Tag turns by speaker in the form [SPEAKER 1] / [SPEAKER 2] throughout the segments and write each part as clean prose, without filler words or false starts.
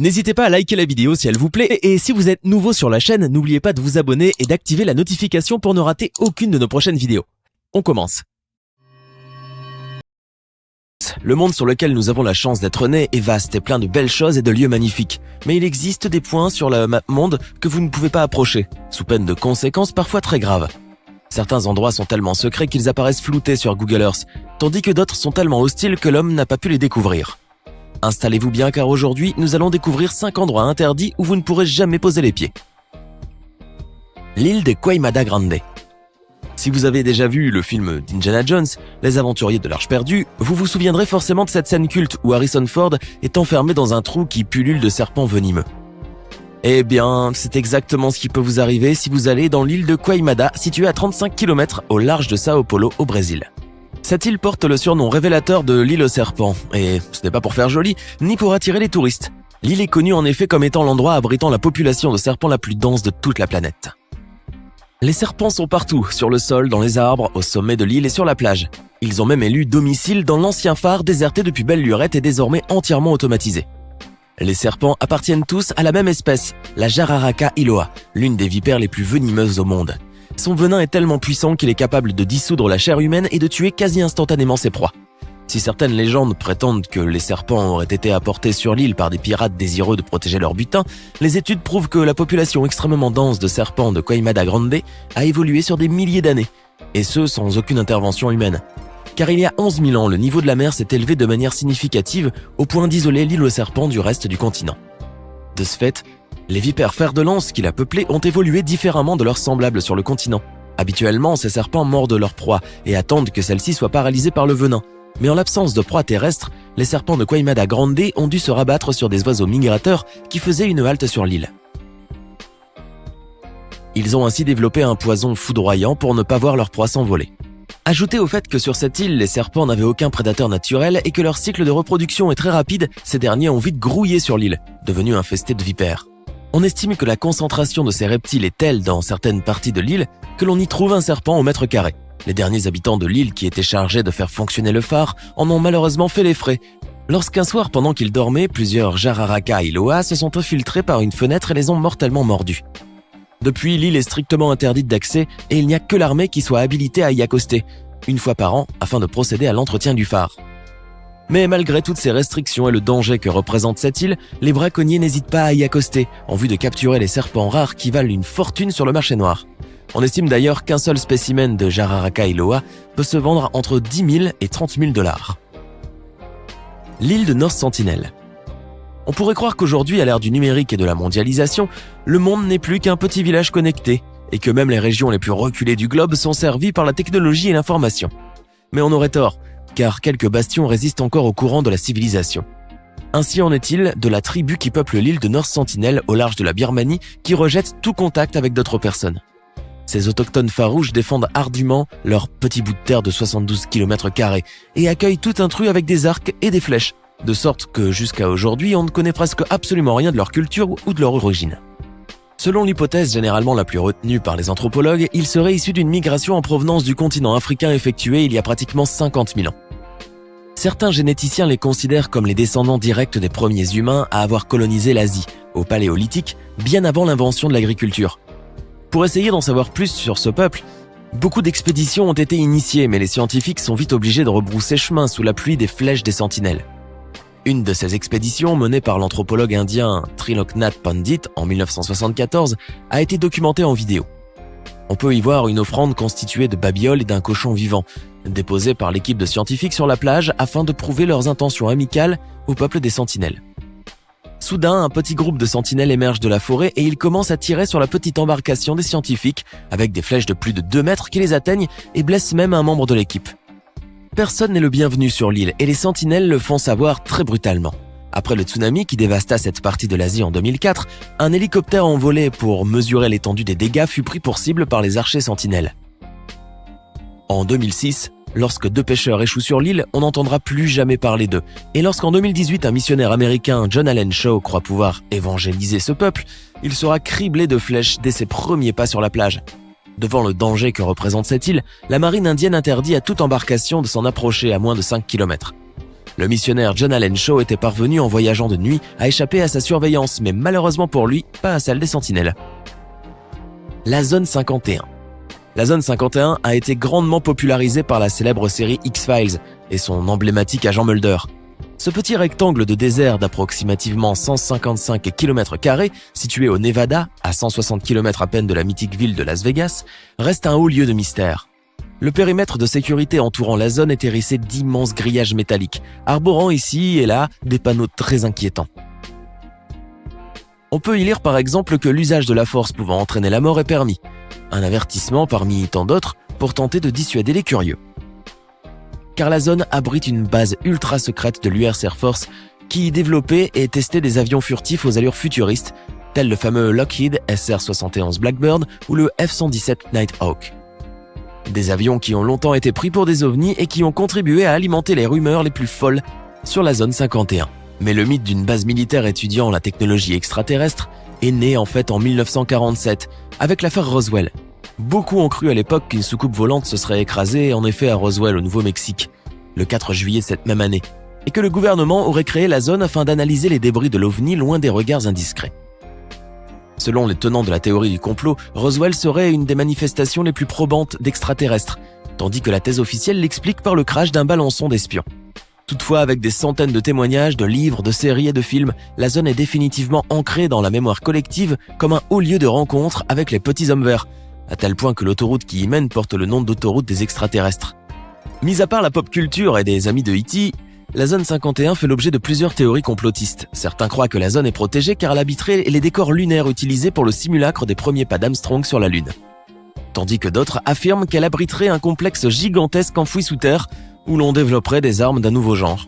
[SPEAKER 1] N'hésitez pas à liker la vidéo si elle vous plaît et si vous êtes nouveau sur la chaîne, n'oubliez pas de vous abonner et d'activer la notification pour ne rater aucune de nos prochaines vidéos. On commence. Le monde sur lequel nous avons la chance d'être nés est vaste et plein de belles choses et de lieux magnifiques. Mais il existe des points sur le monde que vous ne pouvez pas approcher, sous peine de conséquences parfois très graves. Certains endroits sont tellement secrets qu'ils apparaissent floutés sur Google Earth, tandis que d'autres sont tellement hostiles que l'homme n'a pas pu les découvrir. Installez-vous bien car aujourd'hui, nous allons découvrir 5 endroits interdits où vous ne pourrez jamais poser les pieds. L'île de Queimada Grande. Si vous avez déjà vu le film d'Indiana Jones, Les Aventuriers de l'Arche perdue, vous vous souviendrez forcément de cette scène culte où Harrison Ford est enfermé dans un trou qui pullule de serpents venimeux. Eh bien, c'est exactement ce qui peut vous arriver si vous allez dans l'île de Queimada, située à 35 km au large de Sao Paulo au Brésil. Cette île porte le surnom révélateur de l'île aux serpents, et ce n'est pas pour faire joli, ni pour attirer les touristes. L'île est connue en effet comme étant l'endroit abritant la population de serpents la plus dense de toute la planète. Les serpents sont partout, sur le sol, dans les arbres, au sommet de l'île et sur la plage. Ils ont même élu domicile dans l'ancien phare déserté depuis belle lurette et désormais entièrement automatisé. Les serpents appartiennent tous à la même espèce, la Jararaca iloa, l'une des vipères les plus venimeuses au monde. Son venin est tellement puissant qu'il est capable de dissoudre la chair humaine et de tuer quasi instantanément ses proies. Si certaines légendes prétendent que les serpents auraient été apportés sur l'île par des pirates désireux de protéger leur butin, les études prouvent que la population extrêmement dense de serpents de Queimada Grande a évolué sur des milliers d'années, et ce sans aucune intervention humaine. Car il y a 11 000 ans, le niveau de la mer s'est élevé de manière significative au point d'isoler l'île aux serpents du reste du continent. De ce fait, les vipères fer de lance qui la peuplaient ont évolué différemment de leurs semblables sur le continent. Habituellement, ces serpents mordent leur proie et attendent que celle-ci soit paralysée par le venin. Mais en l'absence de proie terrestre, les serpents de Queimada Grande ont dû se rabattre sur des oiseaux migrateurs qui faisaient une halte sur l'île. Ils ont ainsi développé un poison foudroyant pour ne pas voir leur proie s'envoler. Ajoutez au fait que sur cette île, les serpents n'avaient aucun prédateur naturel et que leur cycle de reproduction est très rapide, ces derniers ont vite grouillé sur l'île, devenus infestés de vipères. On estime que la concentration de ces reptiles est telle dans certaines parties de l'île que l'on y trouve un serpent au mètre carré. Les derniers habitants de l'île qui étaient chargés de faire fonctionner le phare en ont malheureusement fait les frais. Lorsqu'un soir, pendant qu'ils dormaient, plusieurs Jararaca iloa se sont infiltrés par une fenêtre et les ont mortellement mordus. Depuis, l'île est strictement interdite d'accès et il n'y a que l'armée qui soit habilitée à y accoster, une fois par an, afin de procéder à l'entretien du phare. Mais malgré toutes ces restrictions et le danger que représente cette île, les braconniers n'hésitent pas à y accoster, en vue de capturer les serpents rares qui valent une fortune sur le marché noir. On estime d'ailleurs qu'un seul spécimen de Jararaca iloa peut se vendre entre 10 000 et 30 000 $. L'île de North Sentinel. On pourrait croire qu'aujourd'hui, à l'ère du numérique et de la mondialisation, le monde n'est plus qu'un petit village connecté et que même les régions les plus reculées du globe sont servies par la technologie et l'information. Mais on aurait tort, car quelques bastions résistent encore au courant de la civilisation. Ainsi en est-il de la tribu qui peuple l'île de North Sentinel au large de la Birmanie qui rejette tout contact avec d'autres personnes. Ces autochtones farouches défendent hardiment leur petit bout de terre de 72 km² et accueillent tout intrus avec des arcs et des flèches, de sorte que jusqu'à aujourd'hui, on ne connaît presque absolument rien de leur culture ou de leur origine. Selon l'hypothèse généralement la plus retenue par les anthropologues, ils seraient issus d'une migration en provenance du continent africain effectuée il y a pratiquement 50 000 ans. Certains généticiens les considèrent comme les descendants directs des premiers humains à avoir colonisé l'Asie, au Paléolithique, bien avant l'invention de l'agriculture. Pour essayer d'en savoir plus sur ce peuple, beaucoup d'expéditions ont été initiées, mais les scientifiques sont vite obligés de rebrousser chemin sous la pluie des flèches des sentinelles. Une de ces expéditions, menée par l'anthropologue indien Triloknath Pandit en 1974, a été documentée en vidéo. On peut y voir une offrande constituée de babioles et d'un cochon vivant, déposée par l'équipe de scientifiques sur la plage afin de prouver leurs intentions amicales au peuple des sentinelles. Soudain, un petit groupe de sentinelles émerge de la forêt et ils commencent à tirer sur la petite embarcation des scientifiques avec des flèches de plus de 2 mètres qui les atteignent et blessent même un membre de l'équipe. Personne n'est le bienvenu sur l'île et les sentinelles le font savoir très brutalement. Après le tsunami qui dévasta cette partie de l'Asie en 2004, un hélicoptère envolé pour mesurer l'étendue des dégâts fut pris pour cible par les archers sentinelles. En 2006, lorsque 2 pêcheurs échouent sur l'île, on n'entendra plus jamais parler d'eux. Et lorsqu'en 2018, un missionnaire américain, John Allen Shaw, croit pouvoir évangéliser ce peuple, il sera criblé de flèches dès ses premiers pas sur la plage. Devant le danger que représente cette île, la marine indienne interdit à toute embarcation de s'en approcher à moins de 5 km. Le missionnaire John Allen Shaw était parvenu en voyageant de nuit à échapper à sa surveillance, mais malheureusement pour lui, pas à celle des sentinelles. La zone 51. La zone 51 a été grandement popularisée par la célèbre série X-Files et son emblématique agent Mulder. Ce petit rectangle de désert d'approximativement 155 km², situé au Nevada, à 160 km à peine de la mythique ville de Las Vegas, reste un haut lieu de mystère. Le périmètre de sécurité entourant la zone est hérissé d'immenses grillages métalliques, arborant ici et là des panneaux très inquiétants. On peut y lire par exemple que l'usage de la force pouvant entraîner la mort est permis, un avertissement parmi tant d'autres pour tenter de dissuader les curieux. Car la zone abrite une base ultra secrète de l'US Air Force qui développait et testait des avions furtifs aux allures futuristes, tels le fameux Lockheed SR-71 Blackbird ou le F-117 Nighthawk. Des avions qui ont longtemps été pris pour des ovnis et qui ont contribué à alimenter les rumeurs les plus folles sur la zone 51. Mais le mythe d'une base militaire étudiant la technologie extraterrestre est né en fait en 1947 avec l'affaire Roswell. Beaucoup ont cru à l'époque qu'une soucoupe volante se serait écrasée en effet à Roswell au Nouveau-Mexique, le 4 juillet de cette même année, et que le gouvernement aurait créé la zone afin d'analyser les débris de l'OVNI loin des regards indiscrets. Selon les tenants de la théorie du complot, Roswell serait une des manifestations les plus probantes d'extraterrestres, tandis que la thèse officielle l'explique par le crash d'un balançon d'espions. Toutefois, avec des centaines de témoignages, de livres, de séries et de films, la zone est définitivement ancrée dans la mémoire collective comme un haut lieu de rencontre avec les petits hommes verts, à tel point que l'autoroute qui y mène porte le nom d'autoroute des extraterrestres. Mis à part la pop culture et des amis de E.T., la zone 51 fait l'objet de plusieurs théories complotistes. Certains croient que la zone est protégée car elle habiterait les décors lunaires utilisés pour le simulacre des premiers pas d'Armstrong sur la Lune. Tandis que d'autres affirment qu'elle abriterait un complexe gigantesque enfoui sous terre où l'on développerait des armes d'un nouveau genre.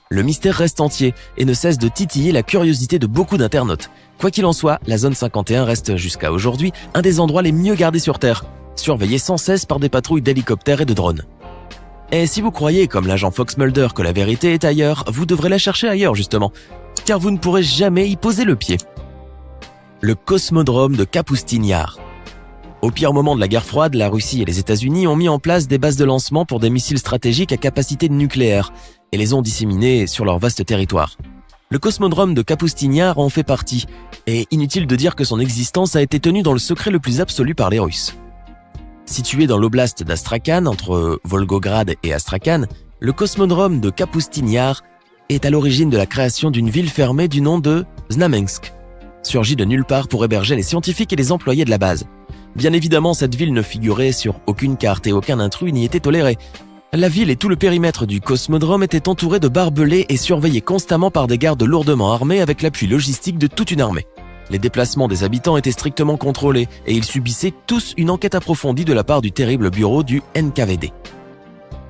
[SPEAKER 1] Le mystère reste entier et ne cesse de titiller la curiosité de beaucoup d'internautes. Quoi qu'il en soit, la zone 51 reste jusqu'à aujourd'hui un des endroits les mieux gardés sur Terre, surveillé sans cesse par des patrouilles d'hélicoptères et de drones. Et si vous croyez, comme l'agent Fox Mulder, que la vérité est ailleurs, vous devrez la chercher ailleurs justement, car vous ne pourrez jamais y poser le pied. Le cosmodrome de Kapustin Yar. Au pire moment de la guerre froide, la Russie et les États-Unis ont mis en place des bases de lancement pour des missiles stratégiques à capacité nucléaire et les ont disséminés sur leur vaste territoire. Le cosmodrome de Kapustin Yar en fait partie, et inutile de dire que son existence a été tenue dans le secret le plus absolu par les Russes. Situé dans l'oblast d'Astrakhan, entre Volgograd et Astrakhan, le cosmodrome de Kapustin Yar est à l'origine de la création d'une ville fermée du nom de Znamensk, surgie de nulle part pour héberger les scientifiques et les employés de la base. Bien évidemment, cette ville ne figurait sur aucune carte et aucun intrus n'y était toléré. La ville et tout le périmètre du cosmodrome étaient entourés de barbelés et surveillés constamment par des gardes lourdement armés avec l'appui logistique de toute une armée. Les déplacements des habitants étaient strictement contrôlés et ils subissaient tous une enquête approfondie de la part du terrible bureau du NKVD.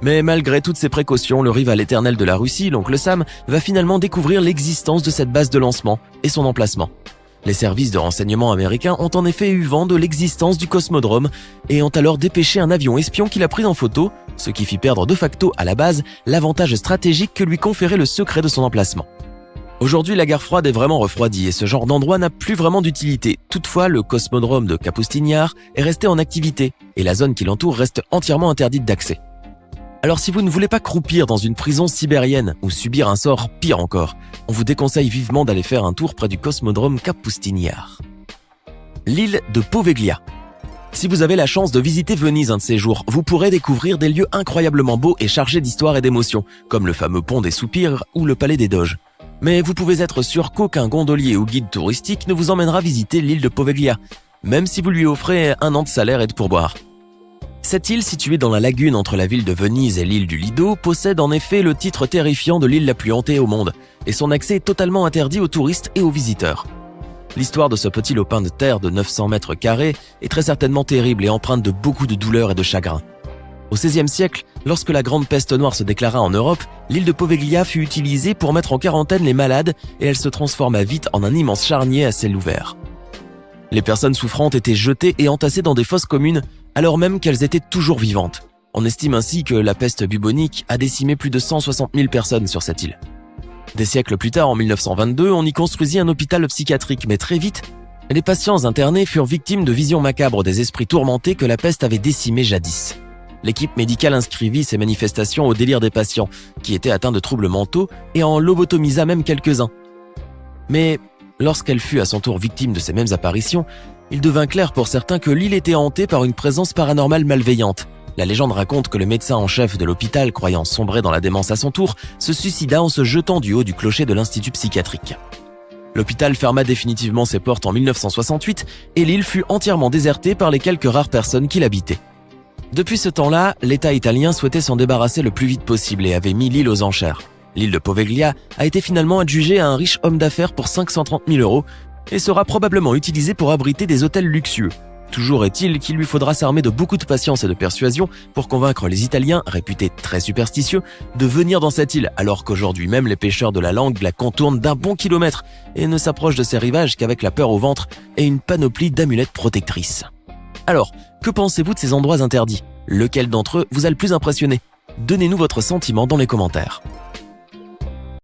[SPEAKER 1] Mais malgré toutes ces précautions, le rival éternel de la Russie, l'oncle Sam, va finalement découvrir l'existence de cette base de lancement et son emplacement. Les services de renseignement américains ont en effet eu vent de l'existence du cosmodrome et ont alors dépêché un avion espion qui l'a pris en photo, ce qui fit perdre de facto à la base l'avantage stratégique que lui conférait le secret de son emplacement. Aujourd'hui, la guerre froide est vraiment refroidie et ce genre d'endroit n'a plus vraiment d'utilité. Toutefois, le cosmodrome de Kapustin Yar est resté en activité et la zone qui l'entoure reste entièrement interdite d'accès. Alors si vous ne voulez pas croupir dans une prison sibérienne ou subir un sort pire encore, on vous déconseille vivement d'aller faire un tour près du cosmodrome Kapustin Yar. L'île de Poveglia. Si vous avez la chance de visiter Venise un de ces jours, vous pourrez découvrir des lieux incroyablement beaux et chargés d'histoire et d'émotions, comme le fameux pont des Soupirs ou le palais des Doges. Mais vous pouvez être sûr qu'aucun gondolier ou guide touristique ne vous emmènera visiter l'île de Poveglia, même si vous lui offrez 1 an de salaire et de pourboire. Cette île, située dans la lagune entre la ville de Venise et l'île du Lido, possède en effet le titre terrifiant de l'île la plus hantée au monde, et son accès est totalement interdit aux touristes et aux visiteurs. L'histoire de ce petit lopin de terre de 900 mètres carrés est très certainement terrible et empreinte de beaucoup de douleur et de chagrin. Au XVIe siècle, lorsque la grande peste noire se déclara en Europe, l'île de Poveglia fut utilisée pour mettre en quarantaine les malades et elle se transforma vite en un immense charnier à ciel ouvert. Les personnes souffrantes étaient jetées et entassées dans des fosses communes alors même qu'elles étaient toujours vivantes. On estime ainsi que la peste bubonique a décimé plus de 160 000 personnes sur cette île. Des siècles plus tard, en 1922, on y construisit un hôpital psychiatrique, mais très vite, les patients internés furent victimes de visions macabres des esprits tourmentés que la peste avait décimés jadis. L'équipe médicale inscrivit ces manifestations au délire des patients, qui étaient atteints de troubles mentaux, et en lobotomisa même quelques-uns. Mais lorsqu'elle fut à son tour victime de ces mêmes apparitions, il devint clair pour certains que l'île était hantée par une présence paranormale malveillante. La légende raconte que le médecin en chef de l'hôpital, croyant sombrer dans la démence à son tour, se suicida en se jetant du haut du clocher de l'institut psychiatrique. L'hôpital ferma définitivement ses portes en 1968 et l'île fut entièrement désertée par les quelques rares personnes qui l'habitaient. Depuis ce temps-là, l'État italien souhaitait s'en débarrasser le plus vite possible et avait mis l'île aux enchères. L'île de Poveglia a été finalement adjugée à un riche homme d'affaires pour 530 000 € et sera probablement utilisée pour abriter des hôtels luxueux. Toujours est-il qu'il lui faudra s'armer de beaucoup de patience et de persuasion pour convaincre les Italiens, réputés très superstitieux, de venir dans cette île, alors qu'aujourd'hui même les pêcheurs de la Langue la contournent d'un bon kilomètre et ne s'approchent de ses rivages qu'avec la peur au ventre et une panoplie d'amulettes protectrices. Alors, que pensez-vous de ces endroits interdits? Lequel d'entre eux vous a le plus impressionné? Donnez-nous votre sentiment dans les commentaires.